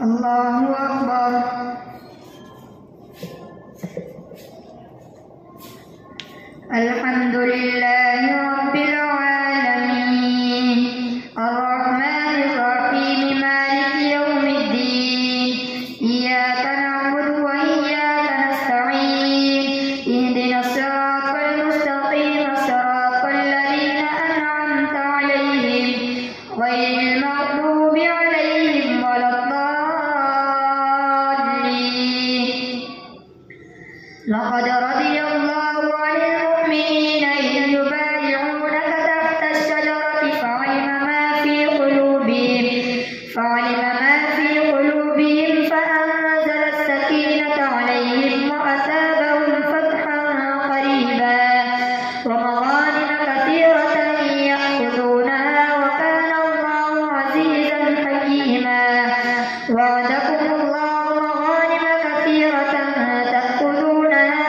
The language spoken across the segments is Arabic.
الله أكبر. الحمد لله رب العالمين الرحمن الرحيم مالك يوم الدين إياك نعبد وإياك نستعين اهدنا الصراط المستقيم صراط الذين أنعمت عليهم غير المغضوب عليهم ولا الضالين. لقد رضي الله عن المؤمنين إذ يبايعونك تحت الشجرة فعلم ما في قلوبهم فأنزل السكينة عليهم وأثابهم فتحا قريبا ومغانم كثيرة يأخذونها وكان الله عزيزا حكيما. وعدكم الله مغانم كثيرة تأخذونها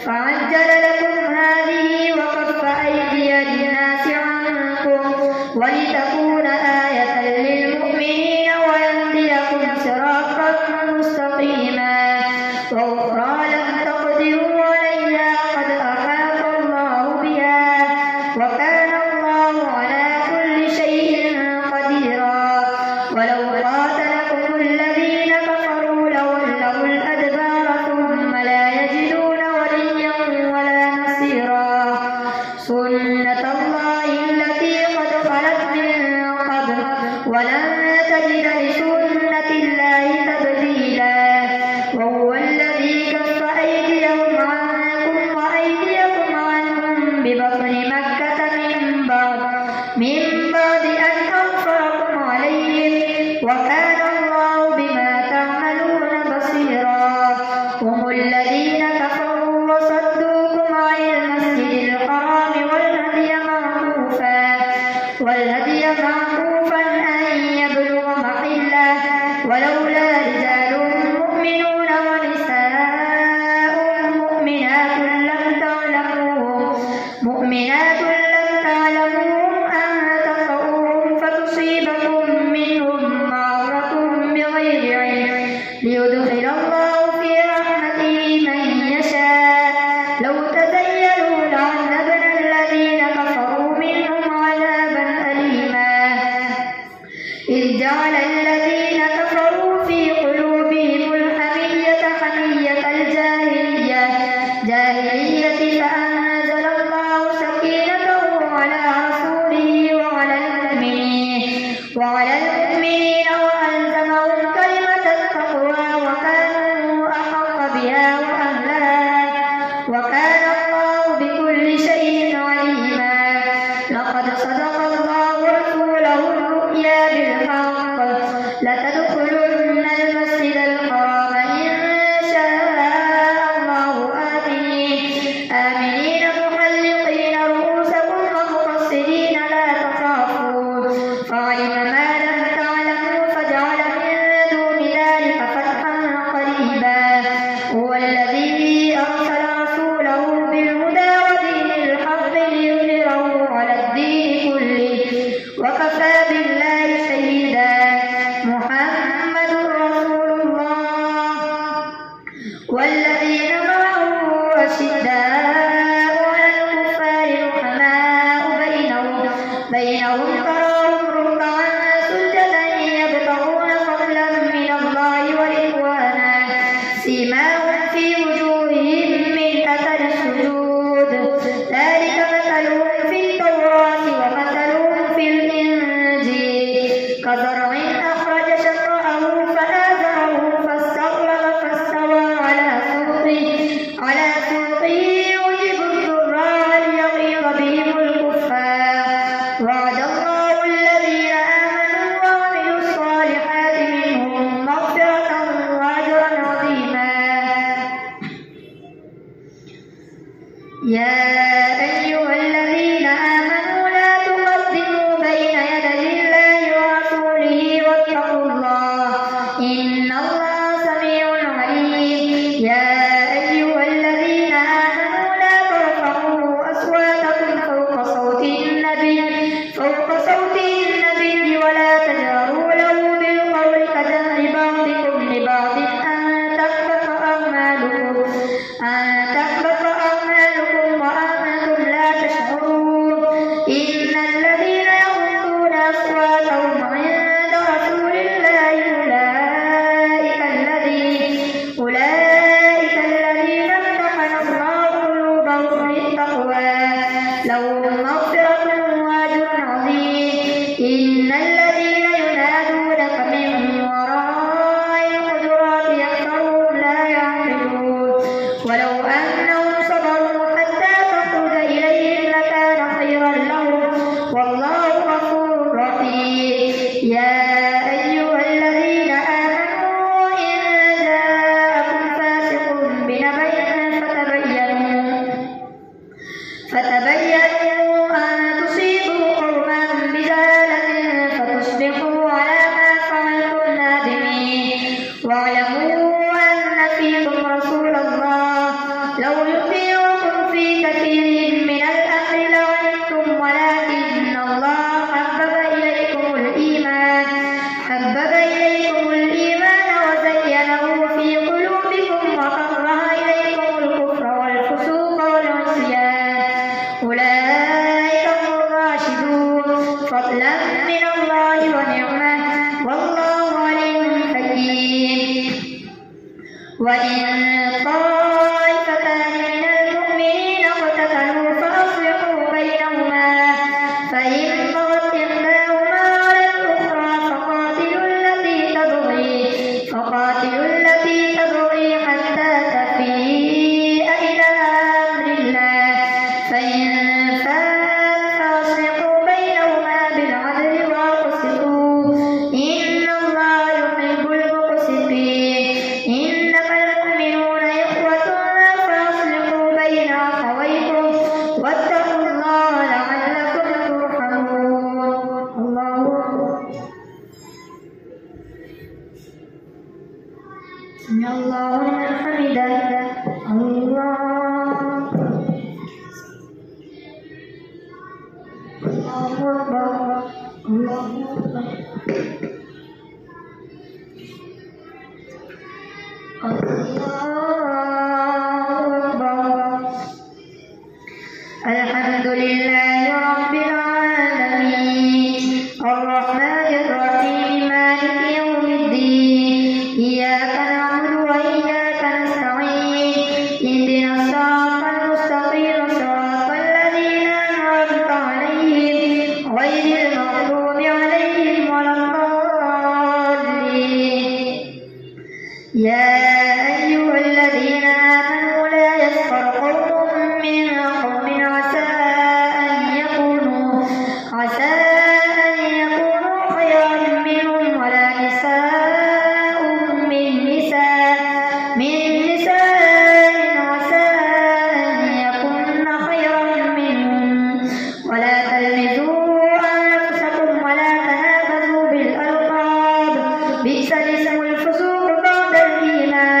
فعجل لكم هذه وكف أيدي الناس عنكم ولتكون آية للمؤمنين ويهديكم صراطا مستقيما. وأخرى لم تقدروا عليها قد أحاط الله بها وكان الله على كل شيء قديرا. ولو قاتلكم الذين كفروا لولوا الأدبار ثم لا يجدون وليا ولا نصيرا. سنة الله التي قد خلت من قبل ولن تجد لسنة الله تبديلا. وهو الذي كف أيديهم عنكم وأيديكم عنهم ببطن مكة من بعد أن أظفركم عليهم وكان الله بما تعملون بصيرا. هم الذين كفروا وصدوكم عن المسجد الحرام والهدي معكوفا أن يبلغ محله ولولا رجال مؤمنون ونساء مؤمنات لم تعلموهم أن تطؤوهم فتصيبكم منهم معرة بغير علم ليدخل الله في رحمته من يشاء. لو تزيلوا لعذبنا الذين كفروا منهم عذابا أليما. إذ جعل الذين كفروا في قلوبهم الحمية حمية الجاهلية فأنزل الله سكينته على رسوله وعلى المؤمنين وألزمهم كلمة التقوى وكانوا أحق بها وأهلها وكان الله بكل شيء عليما. لقد صدق الله رسوله الرؤيا بالحق لتدخلن المسجد الحرام إن شاء الله آمنين محلقين رؤوسكم ومقصرين لا تخافون فعلم ما لم تعلموا فجعل من دون ذلك فتحا قريبا. هو الذي أرسل رسوله بالهدى ودين الحق ليظهره على الدين كله وكفى بالله شهيدا. محمد رسول الله والذين معه أشداء على الكفار رحماء بينهم تراهم ركعا الذين ينادونك من وراء الحجرات أكثرهم لا يعقلون ولو أنهم صبروا حتى تخرج إليهم لكان خيرا لهم والله غفور رحيم. يا أيها الذين آمنوا إن جاءكم فاسق بنبأ فتبينوا أن تصيبوا قوما بجهالة فتصبحوا على ما فعلتم نادمين. واعلموا أن فيكم رسول الله لو يطيعكم في كثير من الأمر لعنتم ولكن الله حبب إليكم الإيمان وزينه في قلوبكم وكره إليكم الكفر والفسوق والعصيان أولئك هم الراشدون فضلا من الله ونعمة والله عليم حكيم. وإن طائفتان من المؤمنين اقتتلوا فأصلحوا بينهما فإن بغت إحداهما على الأخرى فقاتلوا التي تبغي حتى تفيء إلى أمر الله فإن فاءت فأصلحوا بينهما بالعدل وأقسطوا إن الله يحب المقسطين. إنما المؤمنون إخوة فأصلحوا بين أخويكم واتقوا الله لعلكم ترحمون. الله سمع الله لمن حمده. الله أكبر. الله أكبر. الحمد لله رب العالمين الرحمن الرحيم مالك يوم الدين إياك نعبد وإياك نستعين اهدنا الصراط المستقيم صراط الذين أنعمت عليهم غير المغضوب عليهم ولا الضالين. يا أيها الذين آمنوا لا يسخر قوم من قوم عسى أن يكونوا خيرا منهم ولا نساء من نساء عسى أن يكن خيرا منهم ولا تلمزوا أنفسكم ولا تنابزوا بالألقاب بئس الاسم الفسوق بعد الإيمان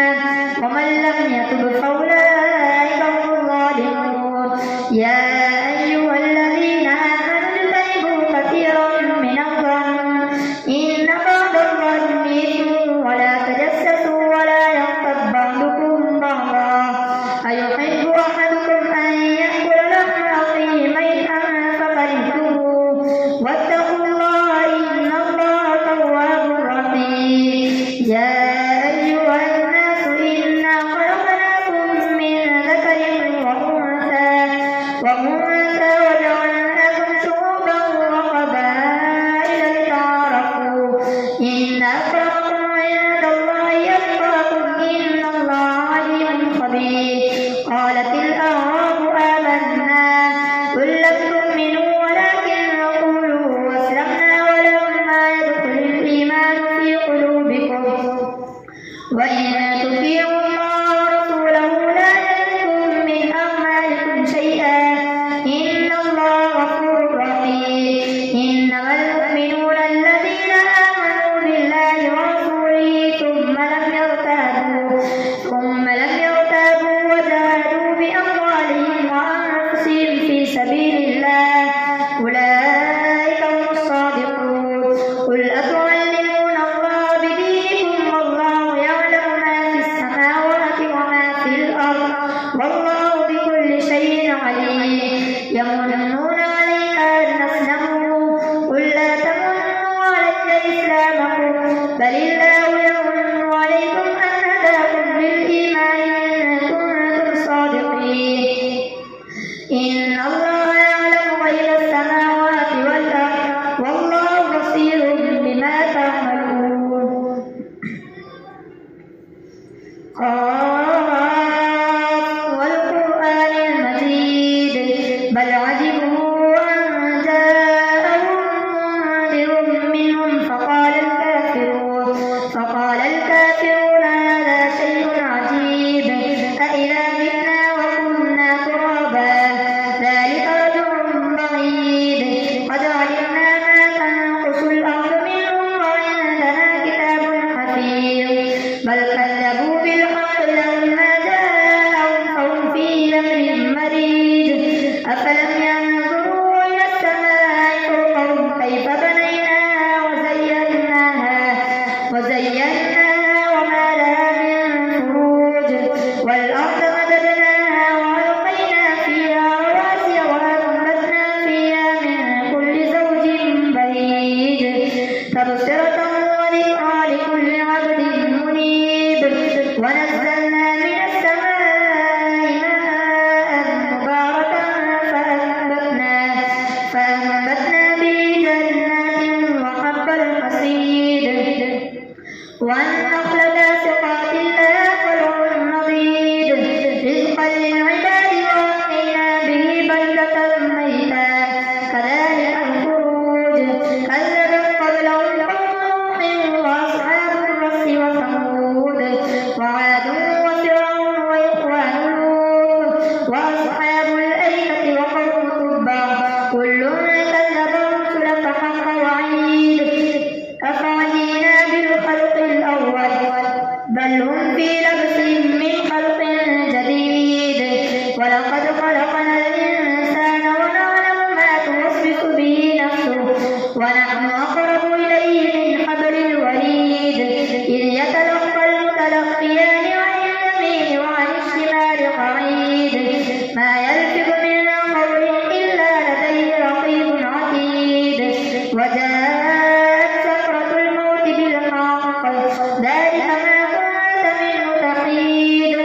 تبصرة وذكرى لكل عبد منيب. ونزلنا من السماء ماء مباركا فأنبتنا به جنات وحب الحصيد والنخل باسقات لها طلع نضيد رزقا للعباد وأحيينا به بلدة ميتا كذلك الخروج. كذبت قبلهم قوم نوح وأصحاب الرس وثمود وعاد وفرعون وإخوان لوط وأصحاب الأيكة وقوم تبع كل كذب الرسل فحق وعيد. أفعينا بالخلق الأول بل هم في لبس من خلق جديد. ولقد خلقنا الإنسان ونعلم ما توسوس به نفسه ونحن أقرب إليه من حبل الوريد. إذ يتلقى المتلقيان عن اليمين وعن الشمال قعيد ما يلفظ من قول إلا لديه رقيب عتيد. وجاءت سكرة الموت بالحق ذلك ما كنت منه تحيد.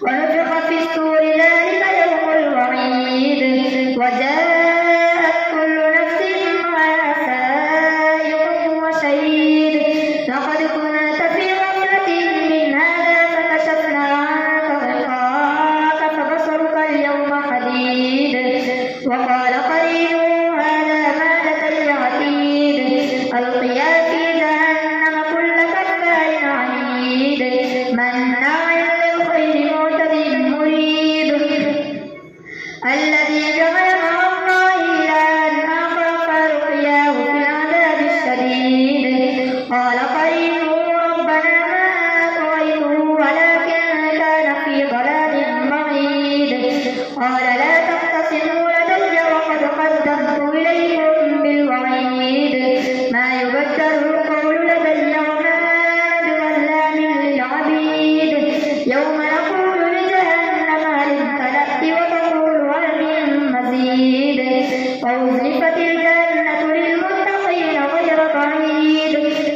ونفخ في الصور ذلك يوم الوعيد. وجاءت كل نفس معها سائق وشهيد. لقد كنت في غفلة من هذا فكشفنا عنك غطاءك فبصرك اليوم حديد. وقال قرينه هذا ما لدي عتيد. ألقيا في جهنم كل كفار عنيد مناع للخير معتد مريب. الذي جعل مع الله إلها آخر فألقياه في العذاب الشديد. قال قرينه ربنا ما أطغيته ولكن كان في ضلال بعيد. قال لا تختصموا لدي وقد قدمت إليكم بالوعيد. ما يبدل القول لدي وما أنا بظلام للعبيد. يوم نقول لجهنم هل امتلأت وتقول هل من مزيد. وأزلفت الجنة للمتقين غير بعيد.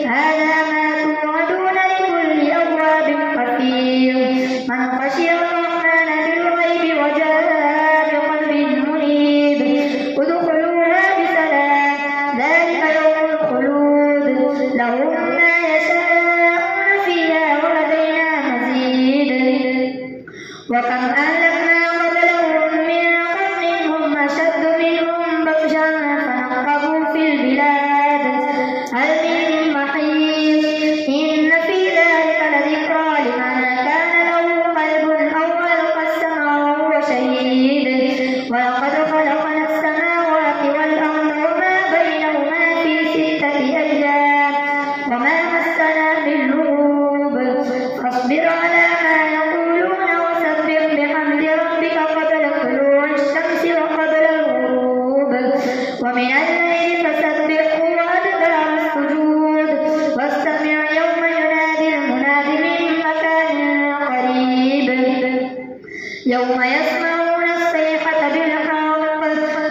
هذا ما توعدون لكل أواب حفيظ من خشي الرحمن بالغيب وجاء بقلب منيب. ادخلوها بسلام ذلك يوم الخلود لهم ما يشاءون فيها ولدينا مزيد. وكم أهلكنا قبلهم من قرن هم أشد منهم بطشا فنقبوا في البلاد هل من محيص. إن في ذلك لذكرى لمن كان له قلب أو ألقى السمع وهو شهيد. ولقد خلقنا السماوات والأرض وما بينهما في 6 أيام وما مسنا من لغوب. فاصبر على ما يقولون وسبح بحمد ربك قبل طلوع الشمس وقبل الغروب ومن الليل فسبحه وأدبار السجود. واستمع يوم ينادي المناد من مكان قريب. يوم يسمعون الصيحة بالحق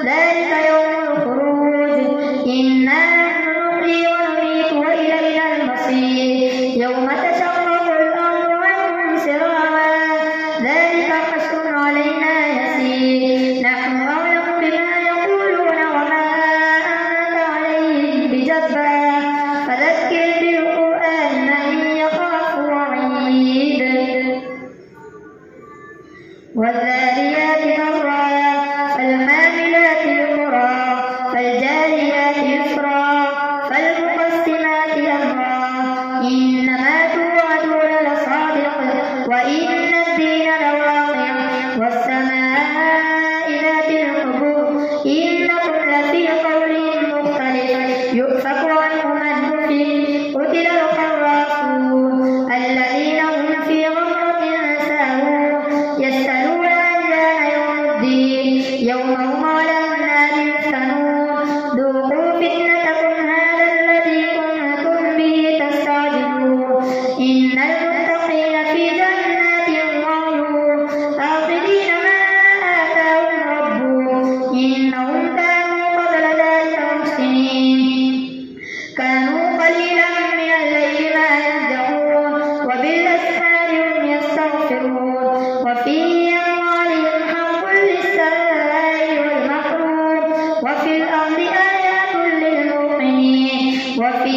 ذلك يوم الخروج. إنا نحن نحيي ونميت وإلينا المصير. يوم تشقق الأرض عنهم سراعا ذلك حشر علينا يسير. نحن أعلم بما يقولون وما أنت عليهم بجبار فذكر بالقرآن من يخاف وعيد. والذاريات ذروا فالحاملات وقرا فالجاريات يسرا فالمقسمات أمرا إنما توعدون لصادق وإن الدين لواقع والسماء ذات الحبوب إنكم لفي قول مختلف يؤفك عنه وفي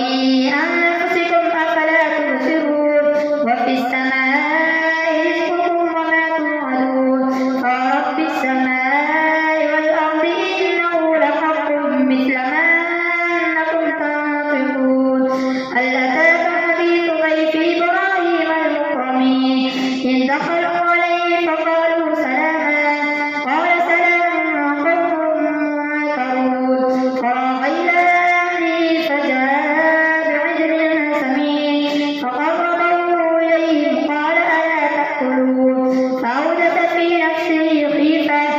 أنفسكم أفلا تبصرون وفي السماء رزقكم وما توعدون فرب السماء والأرض إنه لحق مثل ما أنكم تنطقون هل أتاك حديث ضيف إبراهيم المكرمين إذ دخلوا عليه فقالوا سلاما قال سلام قوم منكرون فراغ إلى أهله فجاء بعجل سمين فقربه إليهم قال ألا تأكلون فأوجس في نفسه خيفة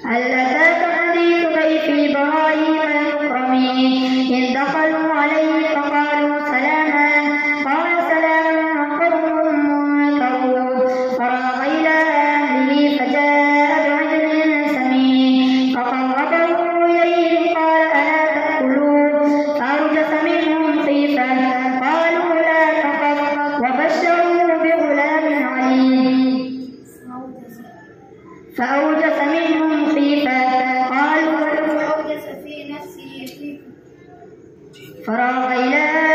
هل أتاك حديث ضيف إبراهيم المكرمين إذ دخلوا عليه فقالوا سلاما قال سلام قوم منكرون فراغ إلى أهله فجاء بعجل سمين فقربه إليهم قال ألا تأكلون فأوجس منهم خيفة قالوا لا تخف وبشروه بغلام عليم فأوجس منهم خيفة قالوا فراغ إلى